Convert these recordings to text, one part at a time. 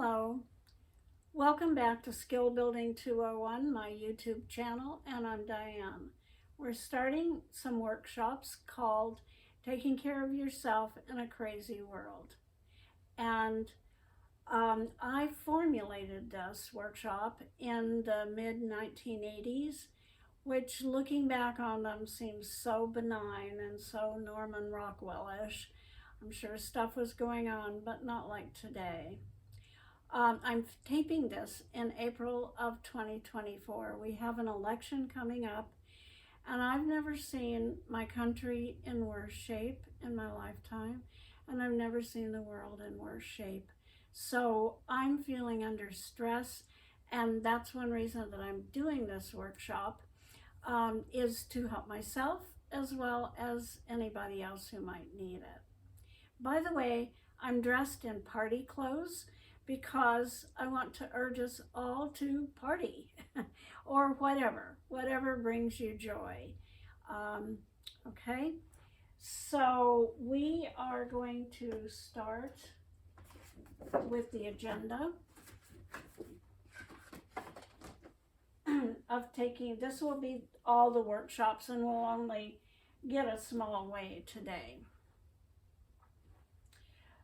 Hello, welcome back to Skill Building 201, my YouTube channel, and I'm Diane. We're starting some workshops called Taking Care of Yourself in a Crazy World. And I formulated this workshop in the mid-1980s, which looking back on them seems so benign and so Norman Rockwell-ish. I'm sure stuff was going on, but not like today. I'm taping this in April of 2024. We have an election coming up, and I've never seen my country in worse shape in my lifetime, and I've never seen the world in worse shape. So I'm feeling under stress, and that's one reason that I'm doing this workshop, is to help myself as well as anybody else who might need it. By the way, I'm dressed in party clothes because I want to urge us all to party or whatever brings you joy. Okay, so we are going to start with the agenda of taking, this will be all the workshops and we'll only get a small way today.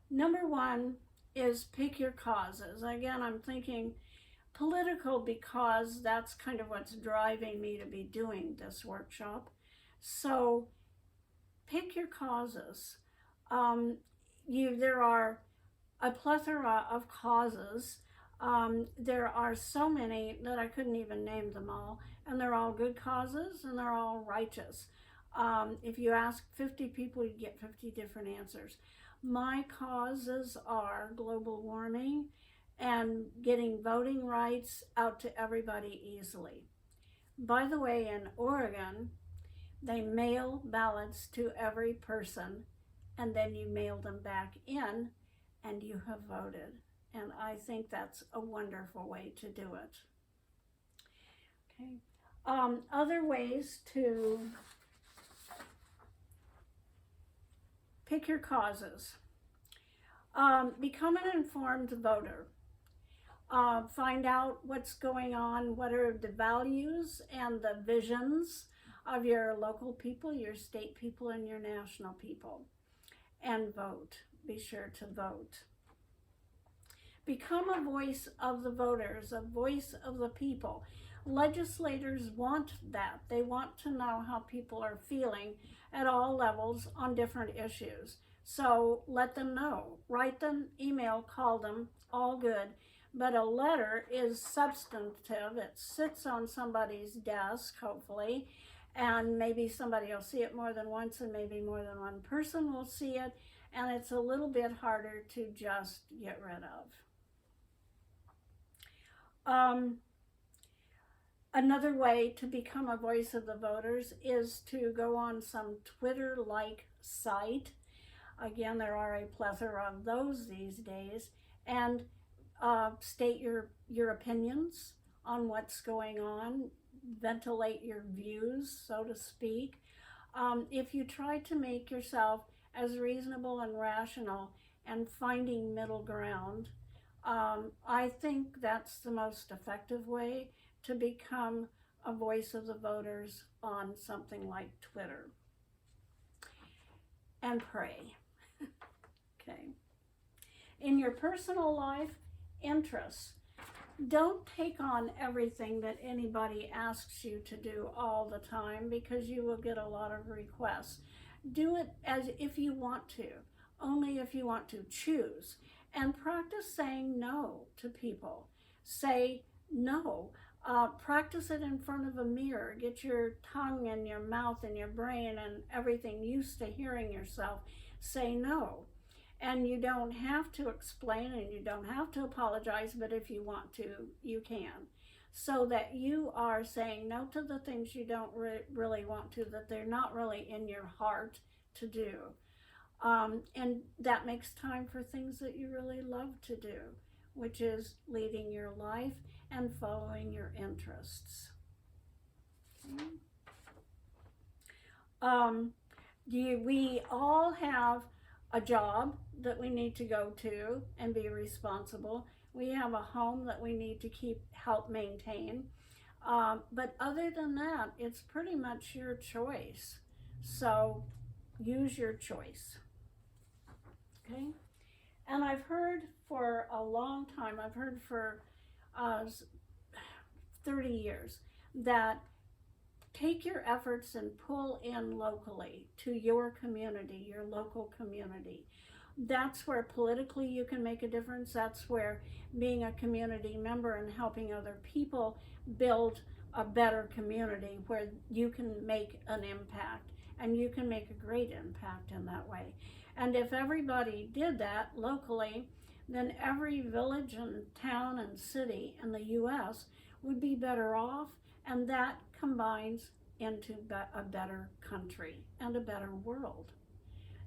Number one is pick your causes. Again, I'm thinking political because that's kind of what's driving me to be doing this workshop. So pick your causes. There are a plethora of causes. There are so many that I couldn't even name them all, and they're all good causes and they're all righteous. If you ask 50 people, you get 50 different answers. My causes are global warming and getting voting rights out to everybody easily. By the way, in Oregon, they mail ballots to every person and then you mail them back in and you have voted. And I think that's a wonderful way to do it. Okay. Other ways to pick your causes. Become an informed voter. Find out what's going on, what are the values and the visions of your local people, your state people, and your national people. And vote. Be sure to vote. Become a voice of the voters, a voice of the people. Legislators want that. They want to know how people are feeling at all levels on different issues. So let them know. Write them, email, call them, all good. But a letter is substantive. It sits on somebody's desk, hopefully, and maybe somebody will see it more than once and maybe more than one person will see it, and it's a little bit harder to just get rid of. Another way to become a voice of the voters is to go on some Twitter-like site. Again, there are a plethora of those these days, and state your opinions on what's going on, ventilate your views, so to speak. If you try to make yourself as reasonable and rational and finding middle ground, I think that's the most effective way to become a voice of the voters on something like Twitter. And pray. Okay. In your personal life, interests. Don't take on everything that anybody asks you to do all the time because you will get a lot of requests. Do it as if you want to, only if you want to choose. And practice saying no to people. Say no. Practice it in front of a mirror. Get your tongue and your mouth and your brain and everything used to hearing yourself say no. And you don't have to explain and you don't have to apologize, but if you want to, you can. So that you are saying no to the things you don't really want to, that they're not really in your heart to do. And that makes time for things that you really love to do, which is leading your life and following your interests. We all have a job that we need to go to and be responsible. We have a home that we need to help maintain. But other than that, it's pretty much your choice. So use your choice. Okay? And I've heard for a long time, I've heard for 30 years, that take your efforts and pull in locally to your community, your local community. That's where politically you can make a difference. That's where being a community member and helping other people build a better community where you can make an impact, and you can make a great impact in that way. And if everybody did that locally, then every village and town and city in the US would be better off, and that combines into a better country and a better world,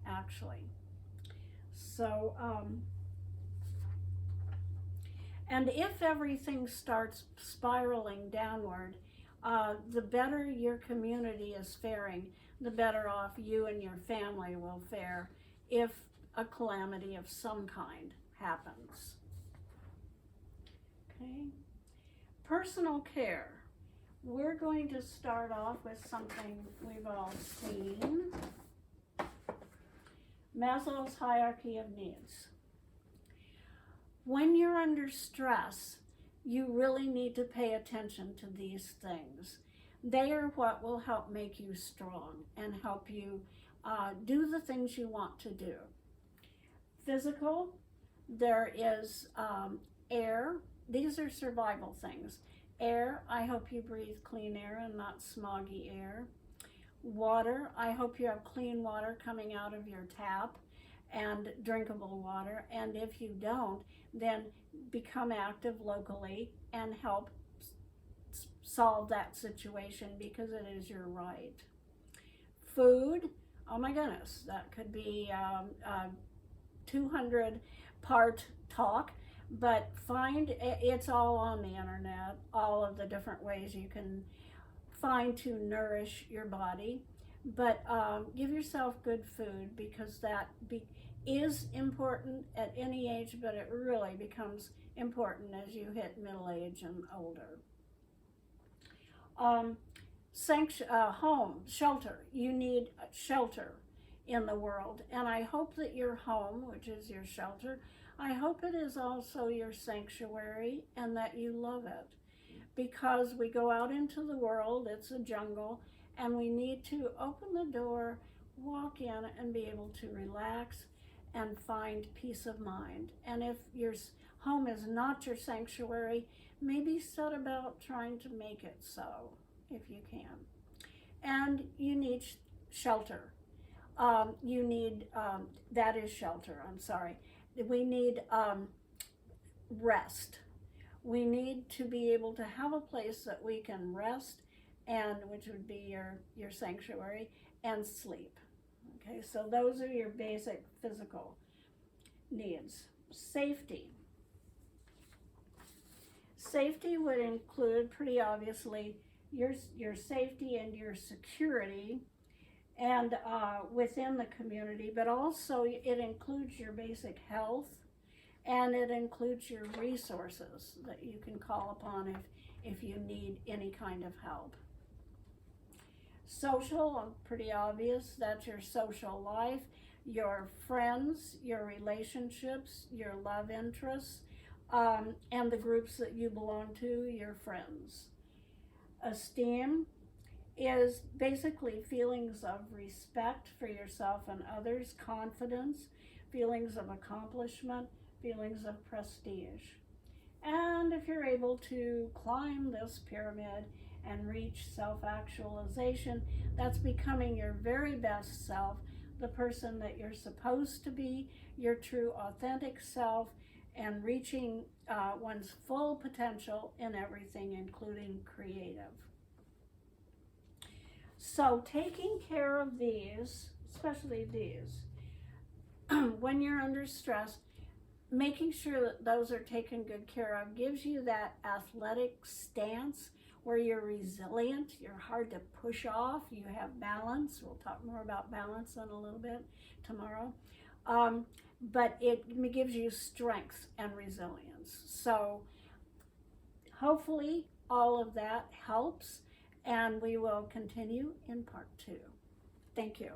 actually. So, and if everything starts spiraling downward, the better your community is faring, the better off you and your family will fare if a calamity of some kind happens. Okay? Personal care. We're going to start off with something we've all seen. Maslow's hierarchy of needs. When you're under stress, you really need to pay attention to these things. They are what will help make you strong and help you do the things you want to do. Physical, there is air. These are survival things. Air, I hope you breathe clean air and not smoggy air. Water, I hope you have clean water coming out of your tap and drinkable water. And if you don't, then become active locally and help solve that situation, because it is your right. Food, oh my goodness, that could be 200-part talk. But it's all on the internet, all of the different ways you can find to nourish your body. But give yourself good food, because that is important at any age, but it really becomes important as you hit middle age and older. Home, shelter. You need shelter in the world. And I hope that your home, which is your shelter, I hope it is also your sanctuary, and that you love it. Because we go out into the world, it's a jungle, and we need to open the door, walk in, and be able to relax and find peace of mind. And if your home is not your sanctuary, maybe set about trying to make it so, if you can. And you need shelter. That is shelter, I'm sorry. We need rest. We need to be able to have a place that we can rest, and which would be your sanctuary, and sleep. Okay, so those are your basic physical needs. Safety. Safety would include, pretty obviously, your safety and your security, and within the community, but also it includes your basic health, and it includes your resources that you can call upon if you need any kind of help. Social, pretty obvious, that's your social life, your friends, your relationships, your love interests, and the groups that you belong to, your friends. Esteem is basically feelings of respect for yourself and others, confidence, feelings of accomplishment, feelings of prestige. And if you're able to climb this pyramid and reach self-actualization, that's becoming your very best self, the person that you're supposed to be, your true authentic self, and reaching one's full potential in everything, including creative. So taking care of these, especially these, when you're under stress, making sure that those are taken good care of gives you that athletic stance where you're resilient, you're hard to push off, you have balance. We'll talk more about balance in a little bit tomorrow. but it gives you strength and resilience. So hopefully all of that helps, and we will continue in part 2. Thank you.